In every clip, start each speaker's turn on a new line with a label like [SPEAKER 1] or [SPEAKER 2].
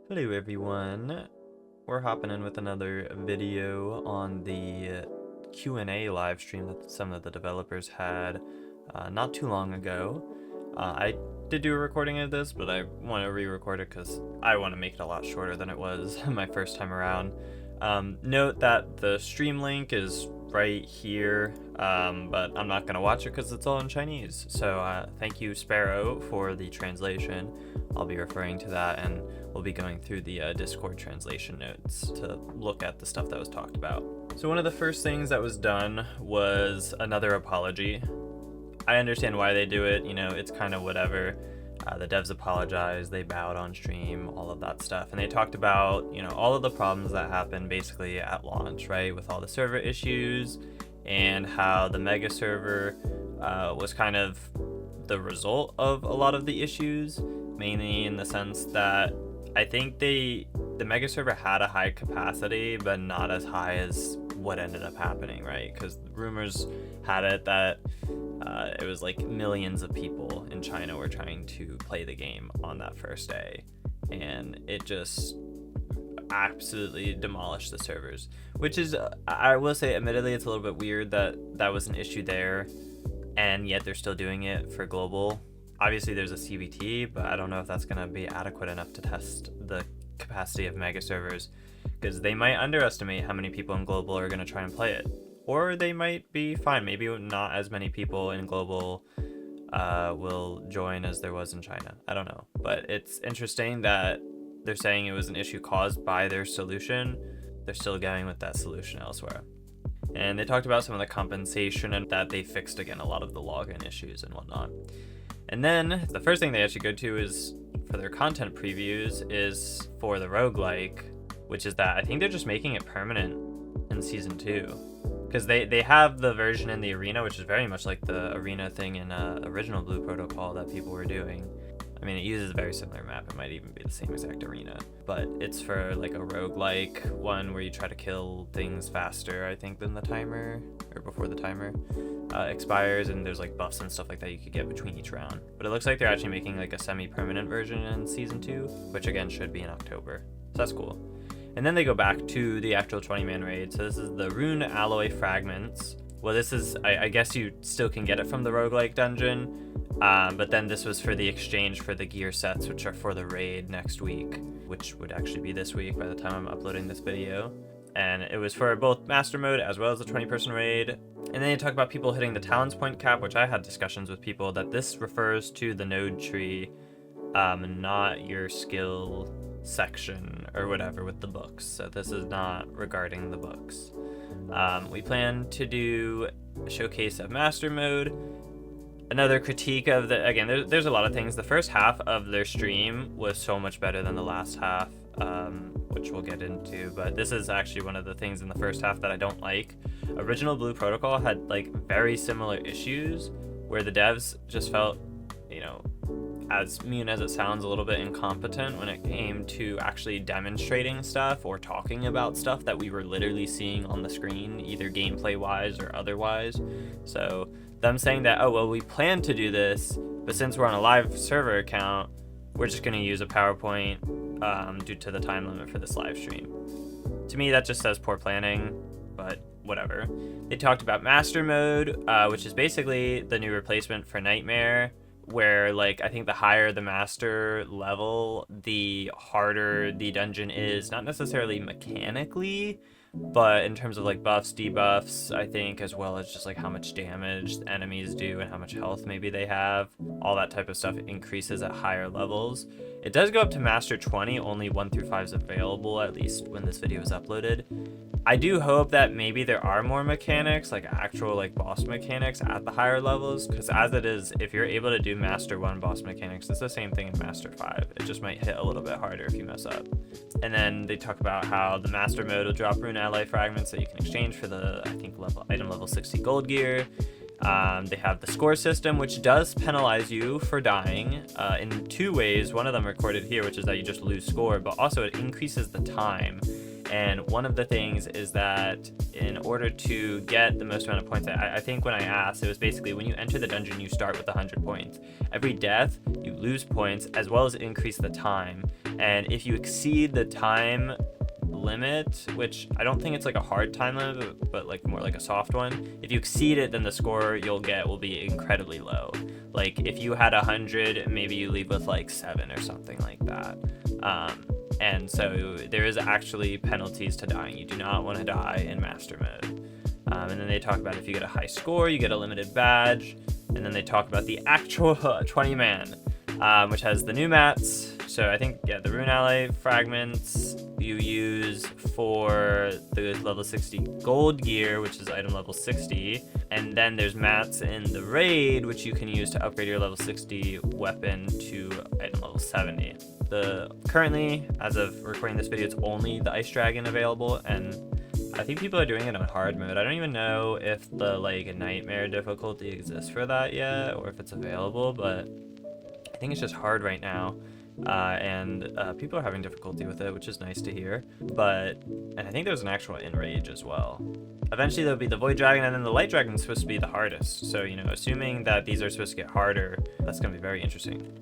[SPEAKER 1] Hello everyone, we're hopping in with another video on the Q&A live stream that some of the developers had not too long ago. I did do a recording of this, but I want to re-record it because I want to make it a lot shorter than it was my first time around. Note that the stream link is right here, but I'm not going to watch it because it's all in Chinese. So thank you Sparrow for the translation. I'll be referring to that, and we'll be going through the Discord translation notes to look at the stuff that was talked about. So one of the first things that was done was another apology. I understand why they do it, it's kind of whatever. The devs apologized, they bowed on stream, all of that stuff. And they talked about, all of the problems that happened basically at launch, right? With all the server issues and how the mega server was kind of the result of a lot of the issues, mainly in the sense that I think the mega server had a high capacity, but not as high as what ended up happening, right? Because rumors had it that it was like millions of people in China were trying to play the game on that first day, and it just absolutely demolished the servers, which is, I will say, admittedly, it's a little bit weird that that was an issue there, and yet they're still doing it for global. Obviously there's a CVT, but I don't know if that's going to be adequate enough to test the capacity of mega servers, because they might underestimate how many people in global are going to try and play it. Or they might be fine. Maybe not as many people in global will join as there was in China. I don't know. But it's interesting that they're saying it was an issue caused by their solution. They're still going with that solution elsewhere. And they talked about some of the compensation and that they fixed, again, a lot of the login issues and whatnot. And then the first thing they actually go to is for their content previews is for the roguelike, which is that I think they're just making it permanent in season 2. Because they have the version in the arena, which is very much like the arena thing in original Blue Protocol that people were doing. I mean, it uses a very similar map. It might even be the same exact arena, but it's for like a roguelike one where you try to kill things faster, I think, than the timer, or before the timer expires, and there's like buffs and stuff like that you could get between each round. But it looks like they're actually making like a semi-permanent version in season 2, which again should be in October. So that's cool. And then they go back to the actual 20-man raid. So this is the Rune Alloy Fragments. Well, this is, I guess you still can get it from the roguelike dungeon, but then this was for the exchange for the gear sets, which are for the raid next week, which would actually be this week by the time I'm uploading this video. And it was for both master mode as well as the 20-person raid. And then they talk about people hitting the talents point cap, which I had discussions with people that this refers to the node tree, not your skill section or whatever with the books. So this is not regarding the books. We plan to do a showcase of master mode. Another critique of the, again, there's a lot of things. The first half of their stream was so much better than the last half, which we'll get into, but this is actually one of the things in the first half that I don't like. Original Blue Protocol had like very similar issues where the devs just felt, as mean as it sounds, a little bit incompetent when it came to actually demonstrating stuff or talking about stuff that we were literally seeing on the screen, either gameplay wise or otherwise. So them saying that, oh, well, we plan to do this, but since we're on a live server account, we're just going to use a PowerPoint due to the time limit for this live stream. To me, that just says poor planning, but whatever. They talked about Master Mode, which is basically the new replacement for Nightmare, where like I think the higher the master level, the harder the dungeon is, not necessarily mechanically, but in terms of like buffs, debuffs, I think, as well as just like how much damage the enemies do and how much health maybe they have. All that type of stuff increases at higher levels. It does go up to Master 20, only 1 through 5 is available, at least when this video is uploaded. I do hope that maybe there are more mechanics, like actual like boss mechanics at the higher levels, because as it is, if you're able to do Master 1 boss mechanics, it's the same thing in Master 5. It just might hit a little bit harder if you mess up. And then they talk about how the Master Mode will drop Rune Ally Fragments that you can exchange for the, I think, item level 60 gold gear. They have the score system, which does penalize you for dying in 2 ways. One of them recorded here, which is that you just lose score, but also it increases the time. And one of the things is that in order to get the most amount of points, I think when I asked, it was basically when you enter the dungeon, you start with 100 points. Every death, you lose points as well as increase the time. And if you exceed the time limit, which I don't think it's like a hard time limit, but like more like a soft one, if you exceed it, then the score you'll get will be incredibly low. Like if you had 100, maybe you leave with like 7 or something like that. And so there is actually penalties to dying. You do not want to die in master mode. And then they talk about if you get a high score, you get a limited badge. And then they talk about the actual 20-man, which has the new mats. So I think, yeah, the Rune Ally fragments you use for the level 60 gold gear, which is item level 60. And then there's mats in the raid, which you can use to upgrade your level 60 weapon to item level 70. Currently, as of recording this video, it's only the Ice Dragon available, and I think people are doing it on hard mode. I don't even know if the like nightmare difficulty exists for that yet, or if it's available, but I think it's just hard right now. And people are having difficulty with it, which is nice to hear. And I think there's an actual enrage as well. Eventually there'll be the Void Dragon, and then the Light Dragon is supposed to be the hardest. So, assuming that these are supposed to get harder, that's going to be very interesting.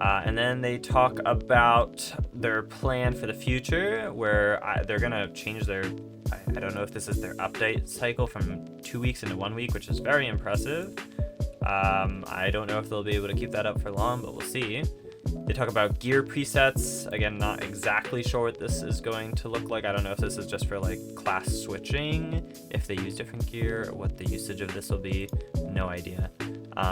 [SPEAKER 1] And then they talk about their plan for the future, where they're going to change their, I don't know if this is their update cycle from 2 weeks into 1 week, which is very impressive. I don't know if they'll be able to keep that up for long, but we'll see. They talk about gear presets. Again, not exactly sure what this is going to look like. I don't know if this is just for like class switching, if they use different gear, or what the usage of this will be. No idea.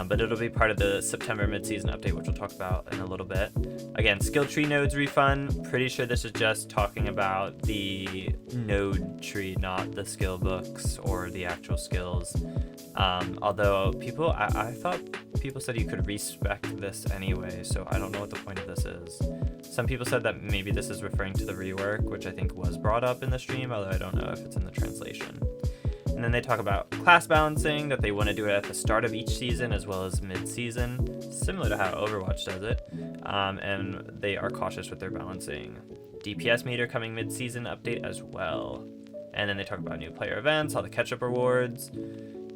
[SPEAKER 1] But it'll be part of the September mid-season update, which we'll talk about in a little bit. Again, skill tree nodes refund. Pretty sure this is just talking about the node tree, not the skill books or the actual skills. Although I thought people said you could respec this anyway, so I don't know what the point of this is. Some people said that maybe this is referring to the rework, which I think was brought up in the stream, although I don't know if it's in the translation. And then they talk about class balancing, that they want to do it at the start of each season as well as mid-season, similar to how Overwatch does it. And they are cautious with their balancing. DPS meter coming mid-season update as well. And then they talk about new player events, all the catch-up rewards,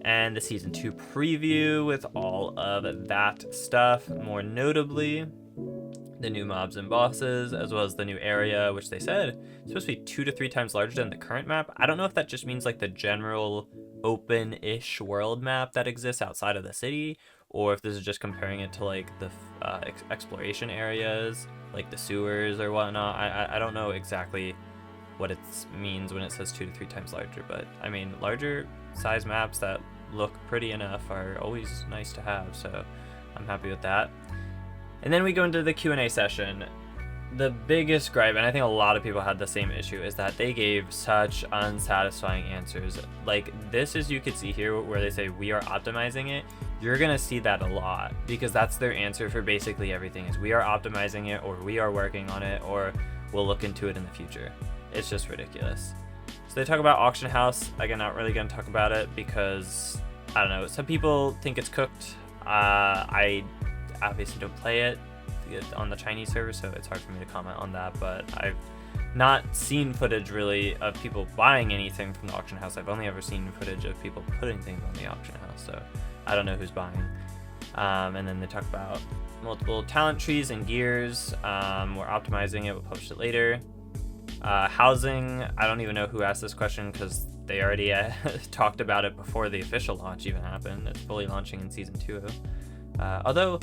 [SPEAKER 1] and the Season 2 preview with all of that stuff. More notably, the new mobs and bosses, as well as the new area, which they said is supposed to be 2 to 3 times larger than the current map. I don't know if that just means like the general open-ish world map that exists outside of the city, or if this is just comparing it to like the exploration areas, like the sewers or whatnot. I don't know exactly what it means when it says 2 to 3 times larger, but I mean, larger size maps that look pretty enough are always nice to have, so I'm happy with that. And then we go into the Q&A session. The biggest gripe, and I think a lot of people had the same issue, is that they gave such unsatisfying answers. Like this, as you could see here, where they say we are optimizing it, you're gonna see that a lot, because that's their answer for basically everything, is we are optimizing it, or we are working on it, or we'll look into it in the future. It's just ridiculous. So they talk about Auction House. Again, not really gonna talk about it because, I don't know, some people think it's cooked. I obviously don't play it on the Chinese server, so it's hard for me to comment on that, but I've not seen footage really of people buying anything from the auction house. I've only ever seen footage of people putting things on the auction house, so I don't know who's buying. And then they talk about multiple talent trees and gears. We're optimizing it, we'll publish it later. Housing, I don't even know who asked this question because they already talked about it before the official launch even happened. It's fully launching in Season 2. Although,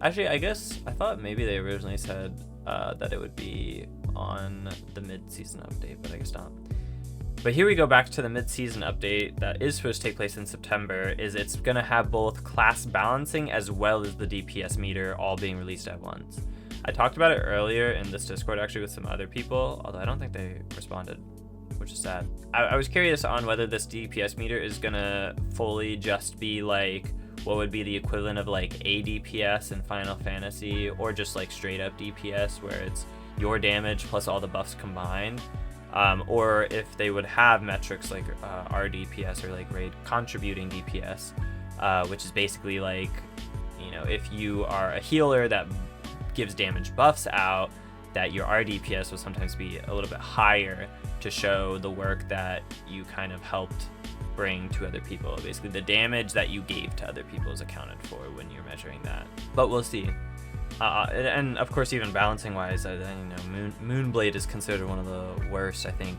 [SPEAKER 1] actually, I guess I thought maybe they originally said that it would be on the mid-season update, but I guess not. But here we go back to the mid-season update that is supposed to take place in September. It's going to have both class balancing as well as the DPS meter all being released at once. I talked about it earlier in this Discord actually with some other people, although I don't think they responded, which is sad. I was curious on whether this DPS meter is going to fully just be like what would be the equivalent of like a DPS in Final Fantasy, or just like straight up DPS where it's your damage plus all the buffs combined, or if they would have metrics like our DPS or like raid contributing DPS, which is basically like, if you are a healer that gives damage buffs out, that your RDPS will sometimes be a little bit higher to show the work that you kind of helped bring to other people. Basically, the damage that you gave to other people is accounted for when you're measuring that. But we'll see. And of course, even balancing wise, Moonblade is considered one of the worst, I think,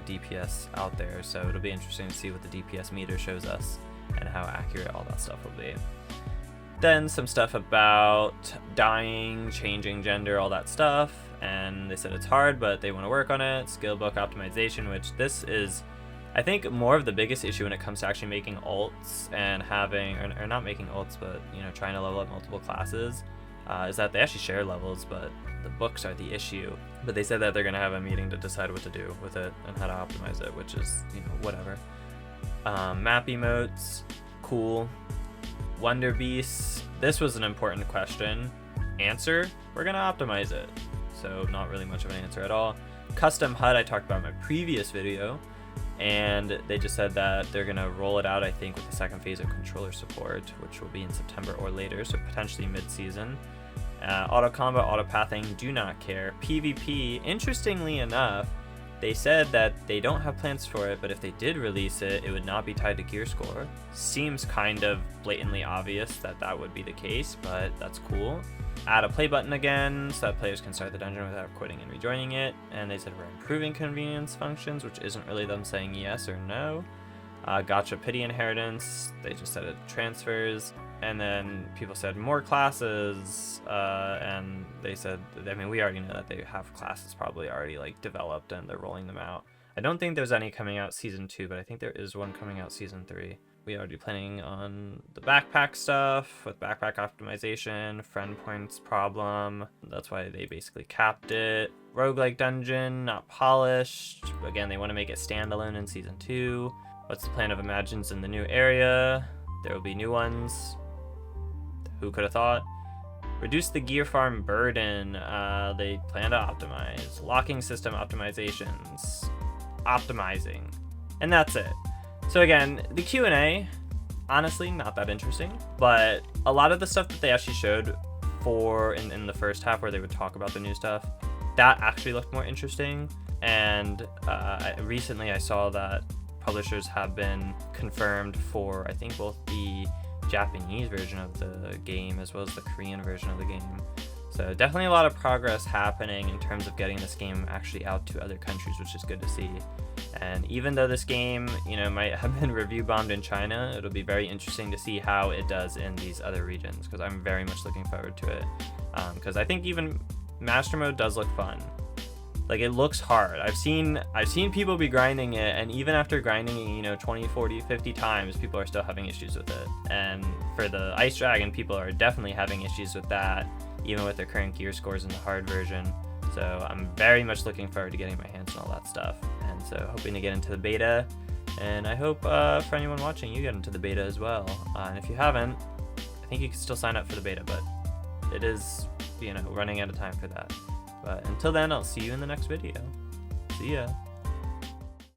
[SPEAKER 1] DPS out there. So it'll be interesting to see what the DPS meter shows us and how accurate all that stuff will be. Then some stuff about dying, changing gender, all that stuff. And they said it's hard, but they want to work on it. Skill book optimization, which this is, I think, more of the biggest issue when it comes to actually making ults and having, or not making ults, but trying to level up multiple classes. Is that they actually share levels, but the books are the issue. But they said that they're gonna have a meeting to decide what to do with it and how to optimize it, which is whatever. Map emotes, cool. Wonder Beasts, this was an important question. Answer, we're gonna optimize it. So not really much of an answer at all. Custom HUD, I talked about in my previous video, and they just said that they're gonna roll it out, I think, with the second phase of controller support, which will be in September or later, so potentially mid-season. Auto combat, auto pathing, do not care. PvP, interestingly enough, they said that they don't have plans for it, but if they did release it, it would not be tied to gear score. Seems kind of blatantly obvious that that would be the case, but that's cool. Add a play button again, so that players can start the dungeon without quitting and rejoining it. And they said we're improving convenience functions, which isn't really them saying yes or no. Gacha pity inheritance, they just said it transfers. And then people said more classes, and they said, we already know that they have classes probably already developed and they're rolling them out. I don't think there's any coming out season 2, but I think there is one coming out season 3. We are already planning on the backpack stuff with backpack optimization, friend points problem. That's why they basically capped it. Roguelike dungeon, not polished. Again, they want to make it standalone in season 2. What's the plan of Imagines in the new area? There will be new ones. Who could have thought? Reduce the gear farm burden. They plan to optimize. Locking system optimizations. Optimizing. And that's it. So again, the Q&A, honestly, not that interesting. But a lot of the stuff that they actually showed in the first half where they would talk about the new stuff, that actually looked more interesting. And recently I saw that publishers have been confirmed for, I think, both the Japanese version of the game as well as the Korean version of the game. So definitely a lot of progress happening in terms of getting this game actually out to other countries, which is good to see. And even though this game, might have been review bombed in China, it'll be very interesting to see how it does in these other regions, because I'm very much looking forward to it. Because I think even Master Mode does look fun. It looks hard. I've seen people be grinding it, and even after grinding it, 20, 40, 50 times, people are still having issues with it. And for the Ice Dragon, people are definitely having issues with that, even with their current gear scores in the hard version. So I'm very much looking forward to getting my hands on all that stuff. And so hoping to get into the beta. And I hope for anyone watching, you get into the beta as well. And if you haven't, I think you can still sign up for the beta, but it is, running out of time for that. But until then, I'll see you in the next video. See ya.